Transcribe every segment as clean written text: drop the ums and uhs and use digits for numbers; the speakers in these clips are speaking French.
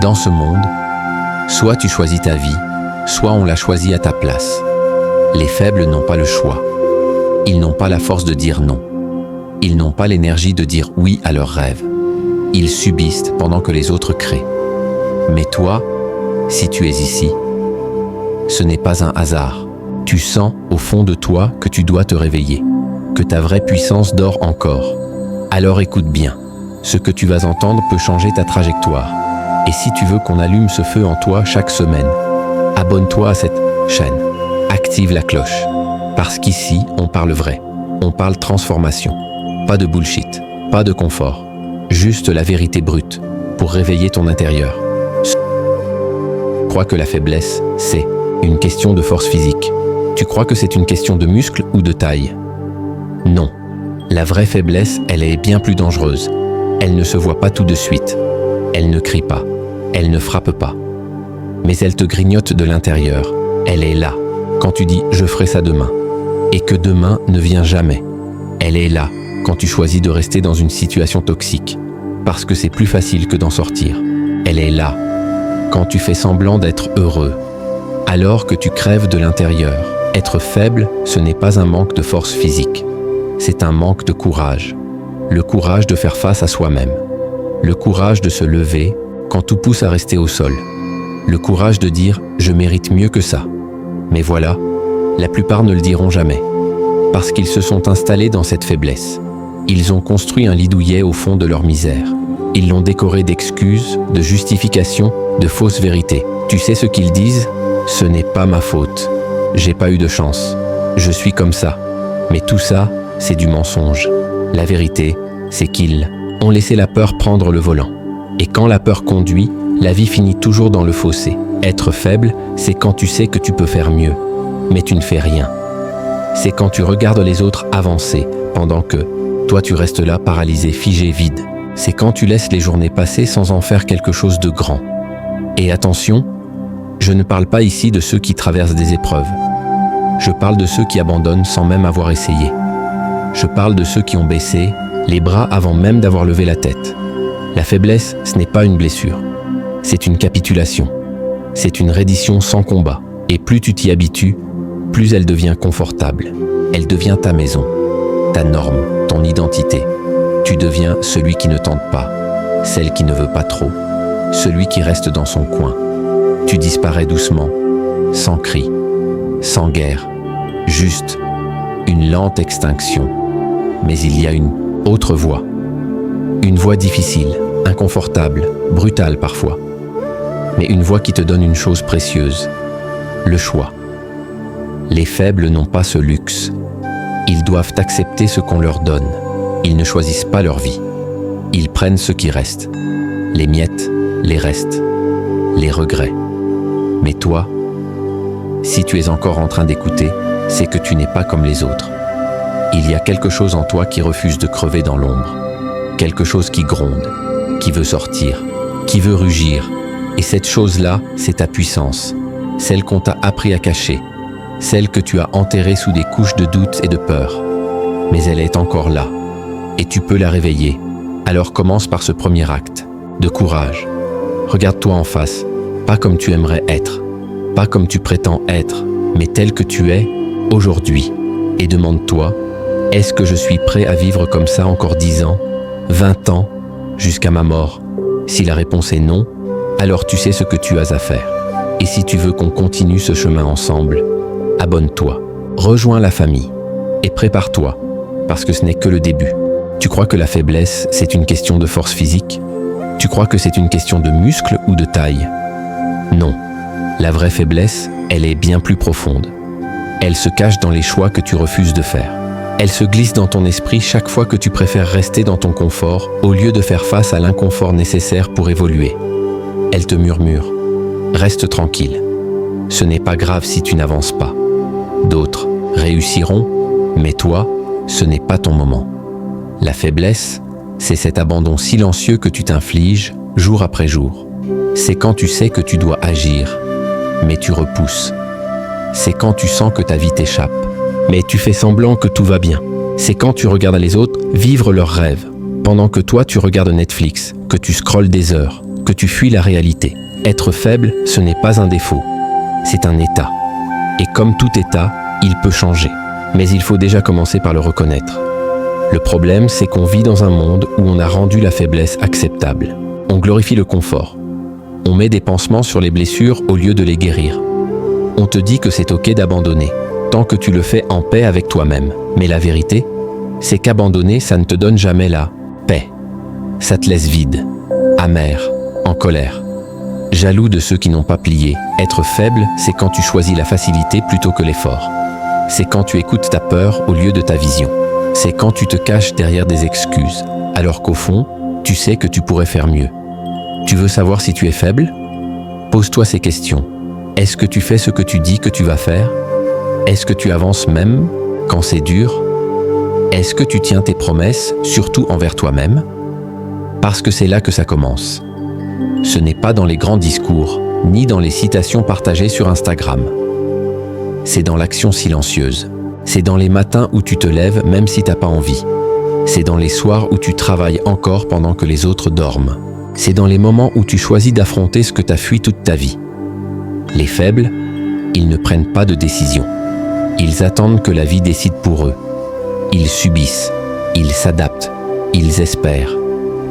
Dans ce monde, soit tu choisis ta vie, soit on l'a choisie à ta place. Les faibles n'ont pas le choix. Ils n'ont pas la force de dire non. Ils n'ont pas l'énergie de dire oui à leurs rêves. Ils subissent pendant que les autres créent. Mais toi, si tu es ici, ce n'est pas un hasard. Tu sens au fond de toi que tu dois te réveiller, que ta vraie puissance dort encore. Alors écoute bien, ce que tu vas entendre peut changer ta trajectoire. Et si tu veux qu'on allume ce feu en toi chaque semaine, abonne-toi à cette chaîne, active la cloche. Parce qu'ici, on parle vrai, on parle transformation. Pas de bullshit, pas de confort, juste la vérité brute pour réveiller ton intérieur. Tu crois que la faiblesse, c'est une question de force physique. Tu crois que c'est une question de muscle ou de taille? Non. La vraie faiblesse, elle est bien plus dangereuse. Elle ne se voit pas tout de suite. Elle ne crie pas. Elle ne frappe pas. Mais elle te grignote de l'intérieur. Elle est là, quand tu dis « je ferai ça demain ». Et que demain ne vient jamais. Elle est là, quand tu choisis de rester dans une situation toxique. Parce que c'est plus facile que d'en sortir. Elle est là, quand tu fais semblant d'être heureux. Alors que tu crèves de l'intérieur. Être faible, ce n'est pas un manque de force physique. C'est un manque de courage. Le courage de faire face à soi-même. Le courage de se lever quand tout pousse à rester au sol. Le courage de dire « je mérite mieux que ça ». Mais voilà, la plupart ne le diront jamais. Parce qu'ils se sont installés dans cette faiblesse. Ils ont construit un lit douillet au fond de leur misère. Ils l'ont décoré d'excuses, de justifications, de fausses vérités. Tu sais ce qu'ils disent ? Ce n'est pas ma faute. J'ai pas eu de chance. Je suis comme ça. Mais tout ça, c'est du mensonge. La vérité, c'est qu'ils ont laissé la peur prendre le volant. Et quand la peur conduit, la vie finit toujours dans le fossé. Être faible, c'est quand tu sais que tu peux faire mieux, mais tu ne fais rien. C'est quand tu regardes les autres avancer, pendant que toi tu restes là paralysé, figé, vide. C'est quand tu laisses les journées passer sans en faire quelque chose de grand. Et attention, je ne parle pas ici de ceux qui traversent des épreuves. Je parle de ceux qui abandonnent sans même avoir essayé. Je parle de ceux qui ont baissé les bras avant même d'avoir levé la tête. La faiblesse, ce n'est pas une blessure. C'est une capitulation. C'est une reddition sans combat. Et plus tu t'y habitues, plus elle devient confortable. Elle devient ta maison, ta norme, ton identité. Tu deviens celui qui ne tente pas, celle qui ne veut pas trop, celui qui reste dans son coin. Tu disparais doucement, sans cri, sans guerre, juste une lente extinction. Mais il y a une autre voie. Une voie difficile, inconfortable, brutale parfois. Mais une voie qui te donne une chose précieuse, le choix. Les faibles n'ont pas ce luxe. Ils doivent accepter ce qu'on leur donne. Ils ne choisissent pas leur vie. Ils prennent ce qui reste. Les miettes, les restes, les regrets. Mais toi, si tu es encore en train d'écouter, c'est que tu n'es pas comme les autres. Il y a quelque chose en toi qui refuse de crever dans l'ombre. Quelque chose qui gronde, qui veut sortir, qui veut rugir. Et cette chose-là, c'est ta puissance. Celle qu'on t'a appris à cacher. Celle que tu as enterrée sous des couches de doute et de peur. Mais elle est encore là. Et tu peux la réveiller. Alors commence par ce premier acte, de courage. Regarde-toi en face, pas comme tu aimerais être, pas comme tu prétends être, mais tel que tu es aujourd'hui. Et demande-toi, est-ce que je suis prêt à vivre comme ça encore 10 ans, 20 ans, jusqu'à ma mort? Si la réponse est non, alors tu sais ce que tu as à faire. Et si tu veux qu'on continue ce chemin ensemble, abonne-toi, rejoins la famille et prépare-toi, parce que ce n'est que le début. Tu crois que la faiblesse, c'est une question de force physique? Tu crois que c'est une question de muscle ou de taille? Non. La vraie faiblesse, elle est bien plus profonde. Elle se cache dans les choix que tu refuses de faire. Elle se glisse dans ton esprit chaque fois que tu préfères rester dans ton confort au lieu de faire face à l'inconfort nécessaire pour évoluer. Elle te murmure « Reste tranquille. Ce n'est pas grave si tu n'avances pas. D'autres réussiront, mais toi, ce n'est pas ton moment. » La faiblesse, c'est cet abandon silencieux que tu t'infliges jour après jour. C'est quand tu sais que tu dois agir, mais tu repousses. C'est quand tu sens que ta vie t'échappe, mais tu fais semblant que tout va bien. C'est quand tu regardes les autres vivre leurs rêves, pendant que toi tu regardes Netflix, que tu scrolles des heures, que tu fuis la réalité. Être faible, ce n'est pas un défaut, c'est un état. Et comme tout état, il peut changer. Mais il faut déjà commencer par le reconnaître. Le problème, c'est qu'on vit dans un monde où on a rendu la faiblesse acceptable. On glorifie le confort. On met des pansements sur les blessures au lieu de les guérir. On te dit que c'est ok d'abandonner, tant que tu le fais en paix avec toi-même. Mais la vérité, c'est qu'abandonner, ça ne te donne jamais la paix. Ça te laisse vide, amer, en colère. Jaloux de ceux qui n'ont pas plié. Être faible, c'est quand tu choisis la facilité plutôt que l'effort. C'est quand tu écoutes ta peur au lieu de ta vision. C'est quand tu te caches derrière des excuses, alors qu'au fond, tu sais que tu pourrais faire mieux. Tu veux savoir si tu es faible? Pose-toi ces questions. Est-ce que tu fais ce que tu dis que tu vas faire? Est-ce que tu avances même quand c'est dur? Est-ce que tu tiens tes promesses, surtout envers toi-même? Parce que c'est là que ça commence. Ce n'est pas dans les grands discours, ni dans les citations partagées sur Instagram. C'est dans l'action silencieuse. C'est dans les matins où tu te lèves même si t'as pas envie. C'est dans les soirs où tu travailles encore pendant que les autres dorment. C'est dans les moments où tu choisis d'affronter ce que t'as fui toute ta vie. Les faibles, ils ne prennent pas de décision. Ils attendent que la vie décide pour eux. Ils subissent, ils s'adaptent, ils espèrent,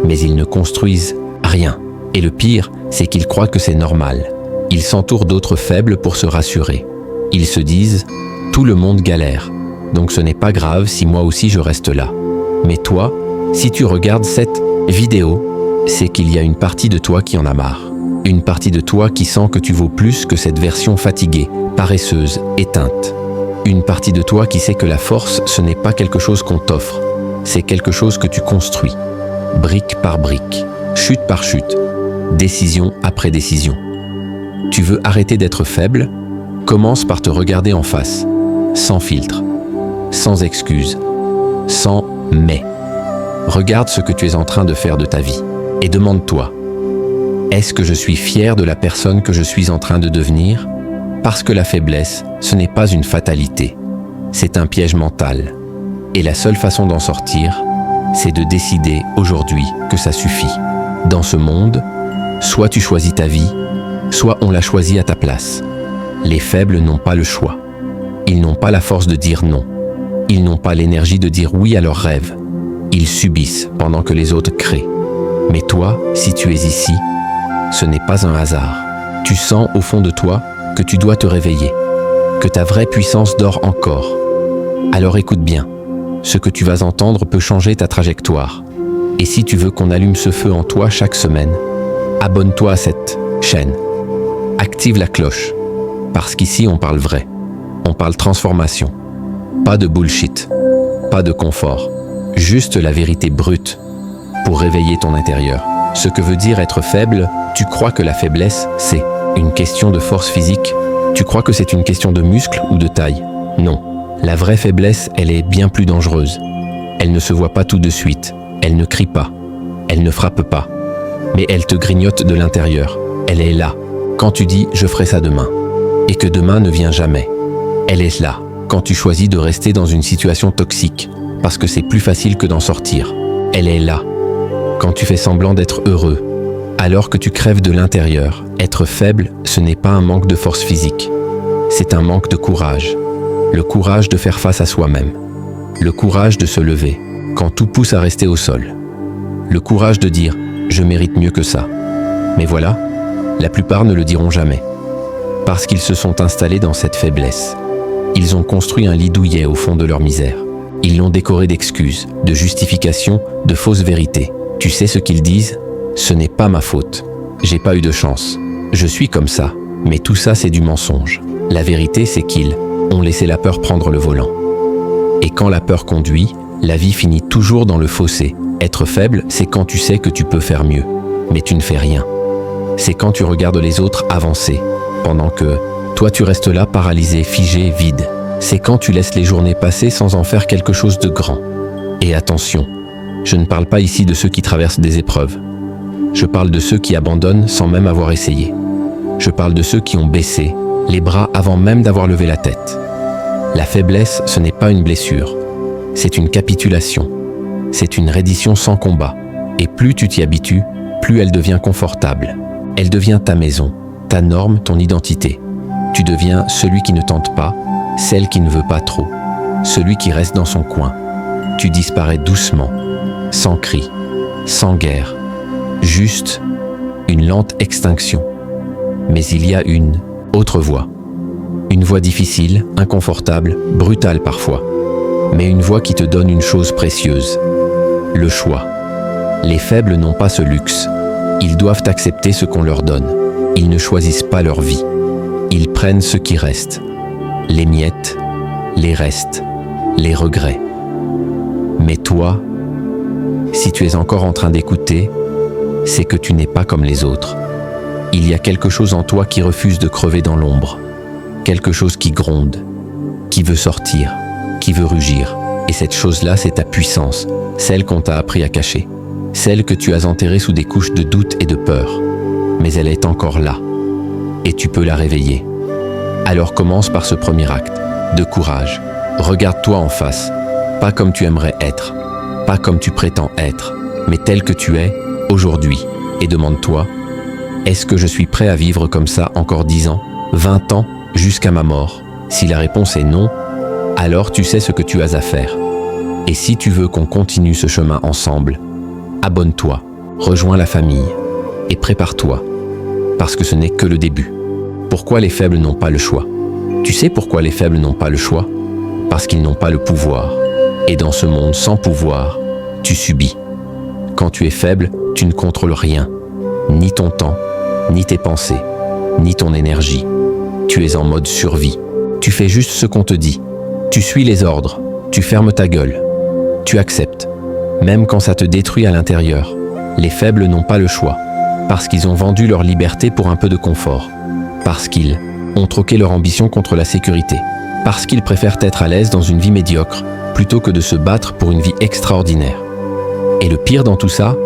mais ils ne construisent rien. Et le pire, c'est qu'ils croient que c'est normal. Ils s'entourent d'autres faibles pour se rassurer. Ils se disent « tout le monde galère, donc ce n'est pas grave si moi aussi je reste là ». Mais toi, si tu regardes cette vidéo, c'est qu'il y a une partie de toi qui en a marre. Une partie de toi qui sent que tu vaux plus que cette version fatiguée, paresseuse, éteinte. Une partie de toi qui sait que la force, ce n'est pas quelque chose qu'on t'offre, c'est quelque chose que tu construis, brique par brique, chute par chute, décision après décision. Tu veux arrêter d'être faible? Commence par te regarder en face, sans filtre, sans excuse, sans « mais ». Regarde ce que tu es en train de faire de ta vie et demande-toi « Est-ce que je suis fier de la personne que je suis en train de devenir ?» Parce que la faiblesse, ce n'est pas une fatalité, c'est un piège mental. Et la seule façon d'en sortir, c'est de décider aujourd'hui que ça suffit. Dans ce monde, soit tu choisis ta vie, soit on la choisit à ta place. Les faibles n'ont pas le choix. Ils n'ont pas la force de dire non. Ils n'ont pas l'énergie de dire oui à leurs rêves. Ils subissent pendant que les autres créent. Mais toi, si tu es ici, ce n'est pas un hasard. Tu sens au fond de toi que tu dois te réveiller, que ta vraie puissance dort encore. Alors écoute bien, ce que tu vas entendre peut changer ta trajectoire. Et si tu veux qu'on allume ce feu en toi chaque semaine, abonne-toi à cette chaîne. Active la cloche, parce qu'ici on parle vrai, on parle transformation. Pas de bullshit, pas de confort, juste la vérité brute pour réveiller ton intérieur. Ce que veut dire être faible, tu crois que la faiblesse, c'est une question de force physique? Tu crois que c'est une question de muscle ou de taille? Non. La vraie faiblesse, elle est bien plus dangereuse. Elle ne se voit pas tout de suite. Elle ne crie pas. Elle ne frappe pas. Mais elle te grignote de l'intérieur. Elle est là, quand tu dis « je ferai ça demain ». Et que demain ne vient jamais. Elle est là, quand tu choisis de rester dans une situation toxique, parce que c'est plus facile que d'en sortir. Elle est là, quand tu fais semblant d'être heureux, alors que tu crèves de l'intérieur. Être faible, ce n'est pas un manque de force physique. C'est un manque de courage. Le courage de faire face à soi-même. Le courage de se lever, quand tout pousse à rester au sol. Le courage de dire « je mérite mieux que ça ». Mais voilà, la plupart ne le diront jamais. Parce qu'ils se sont installés dans cette faiblesse. Ils ont construit un lit douillet au fond de leur misère. Ils l'ont décoré d'excuses, de justifications, de fausses vérités. Tu sais ce qu'ils disent? Ce n'est pas ma faute. J'ai pas eu de chance. Je suis comme ça. Mais tout ça, c'est du mensonge. La vérité, c'est qu'ils ont laissé la peur prendre le volant. Et quand la peur conduit, la vie finit toujours dans le fossé. Être faible, c'est quand tu sais que tu peux faire mieux, mais tu ne fais rien. C'est quand tu regardes les autres avancer, pendant que toi tu restes là paralysé, figé, vide. C'est quand tu laisses les journées passer sans en faire quelque chose de grand. Et attention, je ne parle pas ici de ceux qui traversent des épreuves. Je parle de ceux qui abandonnent sans même avoir essayé. Je parle de ceux qui ont baissé les bras avant même d'avoir levé la tête. La faiblesse, ce n'est pas une blessure. C'est une capitulation. C'est une reddition sans combat. Et plus tu t'y habitues, plus elle devient confortable. Elle devient ta maison, ta norme, ton identité. Tu deviens celui qui ne tente pas, celle qui ne veut pas trop, celui qui reste dans son coin. Tu disparais doucement, sans cri, sans guerre, juste une lente extinction. Mais il y a une autre voie. Une voie difficile, inconfortable, brutale parfois, mais une voie qui te donne une chose précieuse, le choix. Les faibles n'ont pas ce luxe. Ils doivent accepter ce qu'on leur donne. Ils ne choisissent pas leur vie. Ils prennent ce qui reste. Les miettes, les restes, les regrets. Mais toi, si tu es encore en train d'écouter, c'est que tu n'es pas comme les autres. Il y a quelque chose en toi qui refuse de crever dans l'ombre. Quelque chose qui gronde, qui veut sortir, qui veut rugir. Et cette chose-là, c'est ta puissance, celle qu'on t'a appris à cacher. Celle que tu as enterrée sous des couches de doute et de peur. Mais elle est encore là. Et tu peux la réveiller. Alors commence par ce premier acte, de courage. Regarde-toi en face, pas comme tu aimerais être, pas comme tu prétends être, mais tel que tu es, aujourd'hui. Et demande-toi, est-ce que je suis prêt à vivre comme ça encore 10 ans, 20 ans, jusqu'à ma mort? Si la réponse est non, alors tu sais ce que tu as à faire. Et si tu veux qu'on continue ce chemin ensemble, abonne-toi, rejoins la famille et prépare-toi, parce que ce n'est que le début. Pourquoi les faibles n'ont pas le choix? Tu sais pourquoi les faibles n'ont pas le choix? Parce qu'ils n'ont pas le pouvoir. Et dans ce monde sans pouvoir, tu subis. Quand tu es faible, tu ne contrôles rien, ni ton temps, ni tes pensées, ni ton énergie. Tu es en mode survie. Tu fais juste ce qu'on te dit. Tu suis les ordres. Tu fermes ta gueule. Tu acceptes. Même quand ça te détruit à l'intérieur. Les faibles n'ont pas le choix. Parce qu'ils ont vendu leur liberté pour un peu de confort. Parce qu'ils ont troqué leur ambition contre la sécurité. Parce qu'ils préfèrent être à l'aise dans une vie médiocre plutôt que de se battre pour une vie extraordinaire. Et le pire dans tout ça,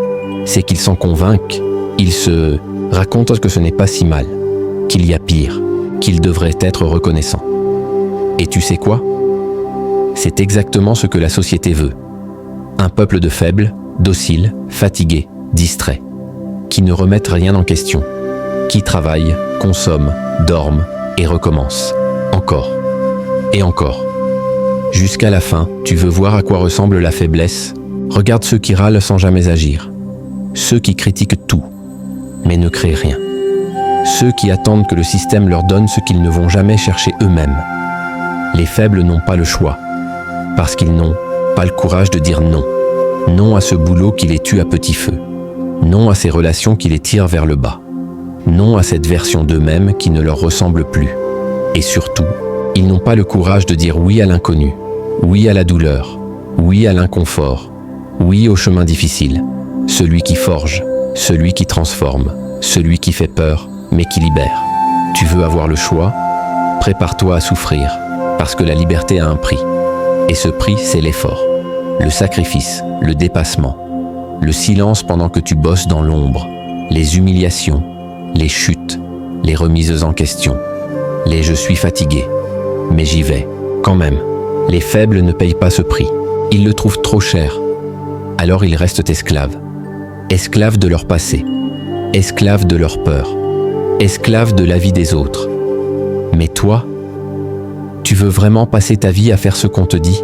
c'est qu'ils s'en convainquent. Ils se racontent que ce n'est pas si mal, qu'il y a pire, qu'ils devraient être reconnaissants. Et tu sais quoi? C'est exactement ce que la société veut. Un peuple de faibles, dociles, fatigués, distraits, qui ne remettent rien en question, qui travaillent, consomment, dorment et recommencent. Encore. Et encore. Jusqu'à la fin, tu veux voir à quoi ressemble la faiblesse? Regarde ceux qui râlent sans jamais agir. Ceux qui critiquent tout, mais ne créent rien. Ceux qui attendent que le système leur donne ce qu'ils ne vont jamais chercher eux-mêmes. Les faibles n'ont pas le choix, parce qu'ils n'ont pas le courage de dire non. Non à ce boulot qui les tue à petit feu. Non à ces relations qui les tirent vers le bas. Non à cette version d'eux-mêmes qui ne leur ressemble plus. Et surtout, ils n'ont pas le courage de dire oui à l'inconnu, oui à la douleur, oui à l'inconfort, oui au chemin difficile, celui qui forge, celui qui transforme, celui qui fait peur, mais qui libère. Tu veux avoir le choix? Prépare-toi à souffrir, parce que la liberté a un prix. Et ce prix, c'est l'effort, le sacrifice, le dépassement, le silence pendant que tu bosses dans l'ombre, les humiliations, les chutes, les remises en question, les « je suis fatigué », mais j'y vais, quand même. Les faibles ne payent pas ce prix, ils le trouvent trop cher. Alors ils restent esclaves. Esclaves de leur passé, esclaves de leur peur, esclaves de la vie des autres. Mais toi, tu veux vraiment passer ta vie à faire ce qu'on te dit,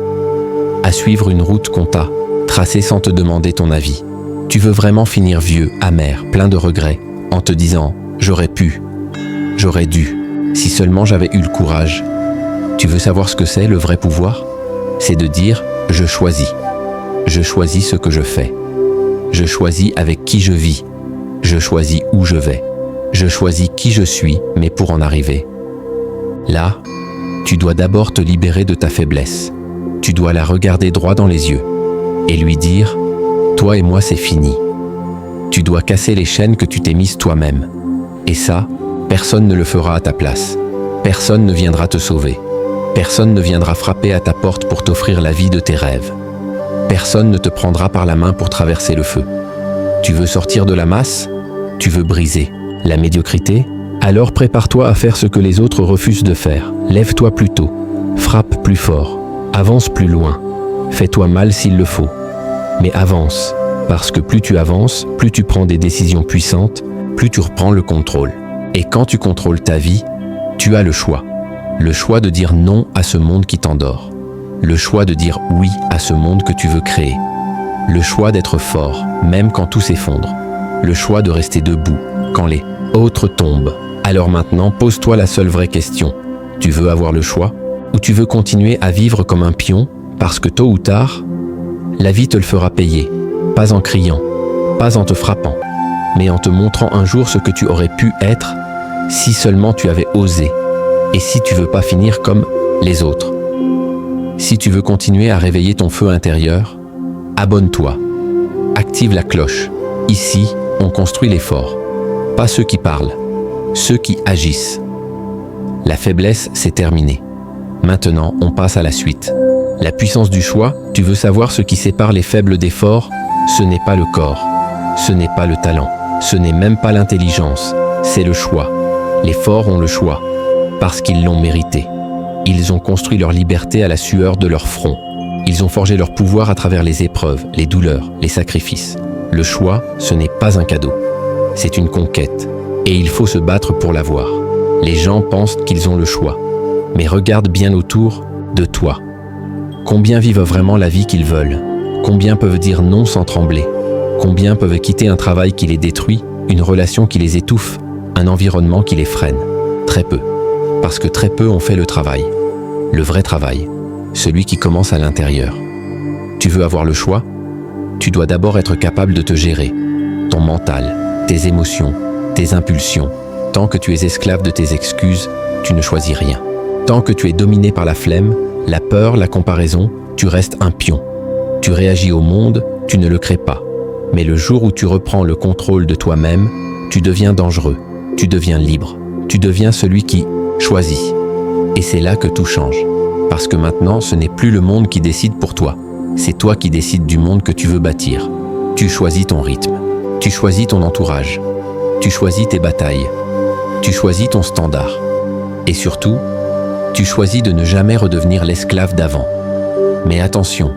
à suivre une route qu'on t'a tracée sans te demander ton avis. Tu veux vraiment finir vieux, amer, plein de regrets, en te disant « j'aurais pu, j'aurais dû, si seulement j'avais eu le courage ». Tu veux savoir ce que c'est le vrai pouvoir? C'est de dire « je choisis ». Je choisis ce que je fais. Je choisis avec qui je vis. Je choisis où je vais. Je choisis qui je suis, mais pour en arriver. Là, tu dois d'abord te libérer de ta faiblesse. Tu dois la regarder droit dans les yeux et lui dire « toi et moi, c'est fini ». Tu dois casser les chaînes que tu t'es mises toi-même. Et ça, personne ne le fera à ta place. Personne ne viendra te sauver. Personne ne viendra frapper à ta porte pour t'offrir la vie de tes rêves. Personne ne te prendra par la main pour traverser le feu. Tu veux sortir de la masse? Tu veux briser la médiocrité? Alors prépare-toi à faire ce que les autres refusent de faire. Lève-toi plus tôt, frappe plus fort, avance plus loin, fais-toi mal s'il le faut. Mais avance, Parce que plus tu avances, plus tu prends des décisions puissantes, plus tu reprends le contrôle. Et quand tu contrôles ta vie, tu as le choix. Le choix de dire non à ce monde qui t'endort. Le choix de dire oui à ce monde que tu veux créer. Le choix d'être fort, même quand tout s'effondre. Le choix de rester debout, quand les autres tombent. Alors maintenant, pose-toi la seule vraie question. Tu veux avoir le choix? Ou tu veux continuer à vivre comme un pion, parce que tôt ou tard, la vie te le fera payer. Pas en criant, pas en te frappant, mais en te montrant un jour ce que tu aurais pu être si seulement tu avais osé. Et si tu veux pas finir comme les autres. Si tu veux continuer à réveiller ton feu intérieur, abonne-toi. Active la cloche. Ici, on construit les forts. Pas ceux qui parlent, ceux qui agissent. La faiblesse, c'est terminé. Maintenant, on passe à la suite. La puissance du choix, tu veux savoir ce qui sépare les faibles des forts? Ce n'est pas le corps, ce n'est pas le talent, ce n'est même pas l'intelligence, c'est le choix. Les forts ont le choix, parce qu'ils l'ont mérité. Ils ont construit leur liberté à la sueur de leur front. Ils ont forgé leur pouvoir à travers les épreuves, les douleurs, les sacrifices. Le choix, ce n'est pas un cadeau. C'est une conquête. Et il faut se battre pour l'avoir. Les gens pensent qu'ils ont le choix. Mais regarde bien autour de toi. Combien vivent vraiment la vie qu'ils veulent? Combien peuvent dire non sans trembler? Combien peuvent quitter un travail qui les détruit, une relation qui les étouffe, un environnement qui les freine? Très peu. Parce que très peu ont fait le travail. Le vrai travail. Celui qui commence à l'intérieur. Tu veux avoir le choix? Tu dois d'abord être capable de te gérer. Ton mental, tes émotions, tes impulsions. Tant que tu es esclave de tes excuses, tu ne choisis rien. Tant que tu es dominé par la flemme, la peur, la comparaison, tu restes un pion. Tu réagis au monde, tu ne le crées pas. Mais le jour où tu reprends le contrôle de toi-même, tu deviens dangereux, tu deviens libre, tu deviens celui qui choisit. Et c'est là que tout change. Parce que maintenant, ce n'est plus le monde qui décide pour toi. C'est toi qui décides du monde que tu veux bâtir. Tu choisis ton rythme. Tu choisis ton entourage. Tu choisis tes batailles. Tu choisis ton standard. Et surtout, tu choisis de ne jamais redevenir l'esclave d'avant. Mais attention,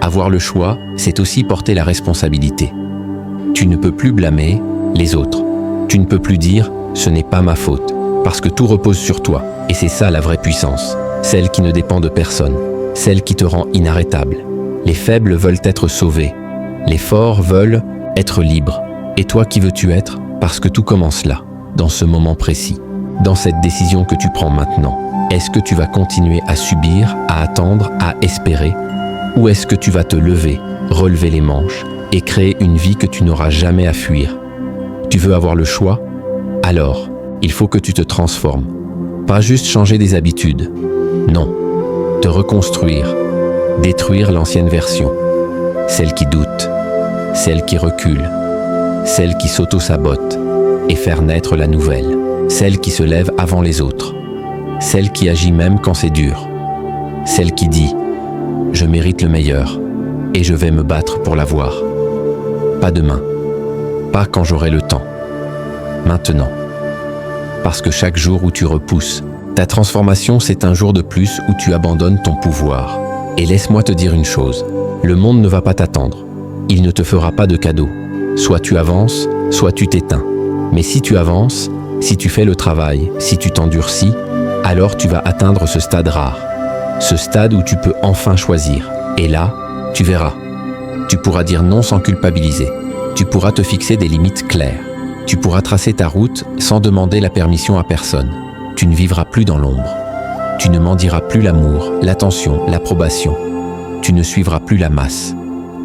avoir le choix, c'est aussi porter la responsabilité. Tu ne peux plus blâmer les autres. Tu ne peux plus dire « ce n'est pas ma faute », parce que tout repose sur toi. Et c'est ça la vraie puissance, celle qui ne dépend de personne, celle qui te rend inarrêtable. Les faibles veulent être sauvés, les forts veulent être libres. Et toi, qui veux-tu être? Parce que tout commence là, dans ce moment précis, dans cette décision que tu prends maintenant. Est-ce que tu vas continuer à subir, à attendre, à espérer? Ou est-ce que tu vas te lever, relever les manches et créer une vie que tu n'auras jamais à fuir? Tu veux avoir le choix? Alors, il faut que tu te transformes. Pas juste changer des habitudes. Non, te reconstruire, détruire l'ancienne version. Celle qui doute, celle qui recule, celle qui s'auto-sabote et faire naître la nouvelle. Celle qui se lève avant les autres. Celle qui agit même quand c'est dur. Celle qui dit « Je mérite le meilleur et je vais me battre pour l'avoir. » Pas demain, pas quand j'aurai le temps. Maintenant. Parce que chaque jour où tu repousses, ta transformation, c'est un jour de plus où tu abandonnes ton pouvoir. Et laisse-moi te dire une chose, le monde ne va pas t'attendre. Il ne te fera pas de cadeau. Soit tu avances, soit tu t'éteins. Mais si tu avances, si tu fais le travail, si tu t'endurcis, alors tu vas atteindre ce stade rare. Ce stade où tu peux enfin choisir. Et là, tu verras. Tu pourras dire non sans culpabiliser. Tu pourras te fixer des limites claires. Tu pourras tracer ta route sans demander la permission à personne. Tu ne vivras plus dans l'ombre. Tu ne mendiras plus l'amour, l'attention, l'approbation. Tu ne suivras plus la masse.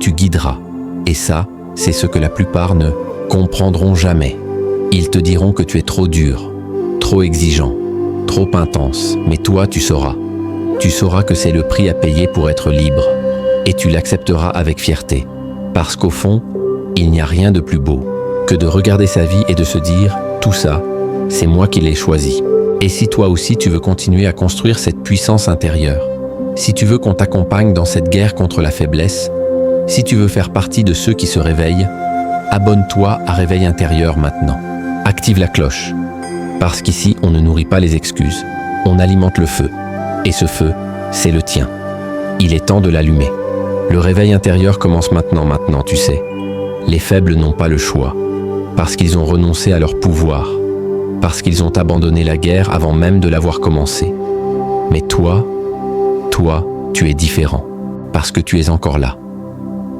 Tu guideras. Et ça, c'est ce que la plupart ne comprendront jamais. Ils te diront que tu es trop dur, trop exigeant, trop intense. Mais toi, tu sauras. Tu sauras que c'est le prix à payer pour être libre. Et tu l'accepteras avec fierté. Parce qu'au fond, il n'y a rien de plus beau que de regarder sa vie et de se dire « tout ça, c'est moi qui l'ai choisi ». Et si toi aussi tu veux continuer à construire cette puissance intérieure, si tu veux qu'on t'accompagne dans cette guerre contre la faiblesse, si tu veux faire partie de ceux qui se réveillent, abonne-toi à Réveil Intérieur maintenant. Active la cloche, parce qu'ici on ne nourrit pas les excuses, on alimente le feu. Et ce feu, c'est le tien. Il est temps de l'allumer. Le réveil intérieur commence maintenant, tu sais. Les faibles n'ont pas le choix, parce qu'ils ont renoncé à leur pouvoir, parce qu'ils ont abandonné la guerre avant même de l'avoir commencée. Mais toi, tu es différent, parce que tu es encore là,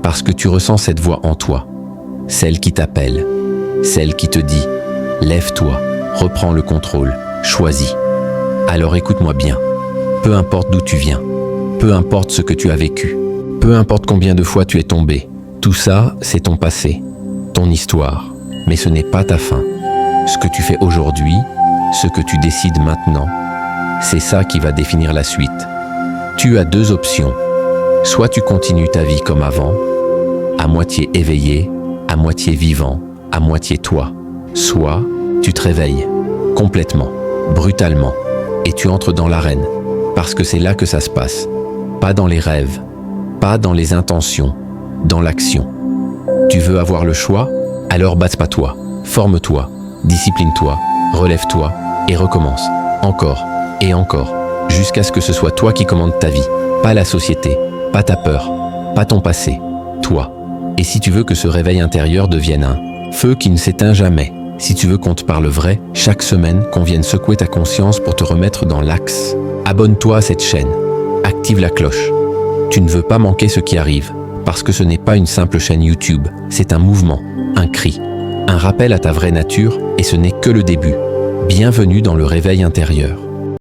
parce que tu ressens cette voix en toi, celle qui t'appelle, celle qui te dit « Lève-toi, reprends le contrôle, choisis ». Alors écoute-moi bien, peu importe d'où tu viens, peu importe ce que tu as vécu, peu importe combien de fois tu es tombé, tout ça, c'est ton passé, ton histoire, mais ce n'est pas ta fin. Ce que tu fais aujourd'hui, ce que tu décides maintenant, c'est ça qui va définir la suite. Tu as deux options. Soit tu continues ta vie comme avant, à moitié éveillé, à moitié vivant, à moitié toi. Soit tu te réveilles, complètement, brutalement, et tu entres dans l'arène, parce que c'est là que ça se passe. Pas dans les rêves, pas dans les intentions, dans l'action. Tu veux avoir le choix? Alors bats-toi, forme-toi, discipline-toi, relève-toi et recommence. Encore et encore, jusqu'à ce que ce soit toi qui commandes ta vie, pas la société, pas ta peur, pas ton passé, toi. Et si tu veux que ce réveil intérieur devienne un feu qui ne s'éteint jamais, si tu veux qu'on te parle vrai, chaque semaine, qu'on vienne secouer ta conscience pour te remettre dans l'axe, abonne-toi à cette chaîne, active la cloche. Tu ne veux pas manquer ce qui arrive, parce que ce n'est pas une simple chaîne YouTube, c'est un mouvement, un cri, un rappel à ta vraie nature, et ce n'est que le début. Bienvenue dans le réveil intérieur.